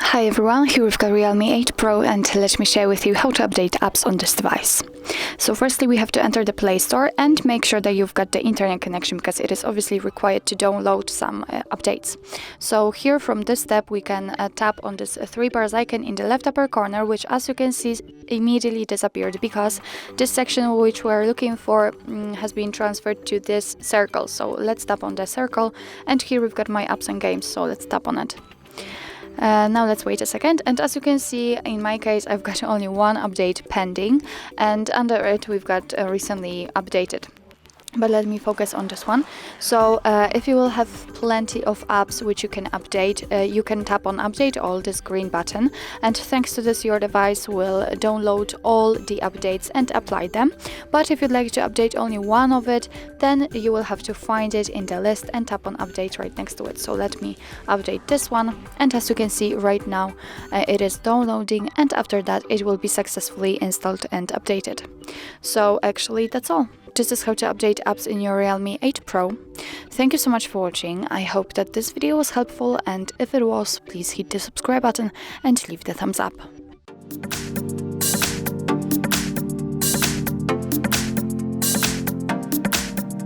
Hi everyone, here we've got Realme 8 Pro and let me share with you how to update apps on this device. So firstly we have to enter the Play Store and make sure that you've got the internet connection because it is obviously required to download some updates. So here from this step we can tap on this three bars icon in the left upper corner, which as you can see immediately disappeared because this section which we're looking for has been transferred to this circle. So let's tap on the circle and here we've got my apps and games, so let's tap on it. Now let's wait a second, and as you can see in my case I've got only one update pending and under it we've got recently updated. But let me focus on this one. So if you will have plenty of apps which you can update, you can tap on update all, this green button, and thanks to this your device will download all the updates and apply them. But if you'd like to update only one of it, then you will have to find it in the list and tap on update right next to it. So let me update this one, and as you can see right now it is downloading, and after that it will be successfully installed and updated. So actually that's all. This is how to update apps in your Realme 8 Pro. Thank you so much for watching. I hope that this video was helpful, and if it was, please hit the subscribe button and leave the thumbs up.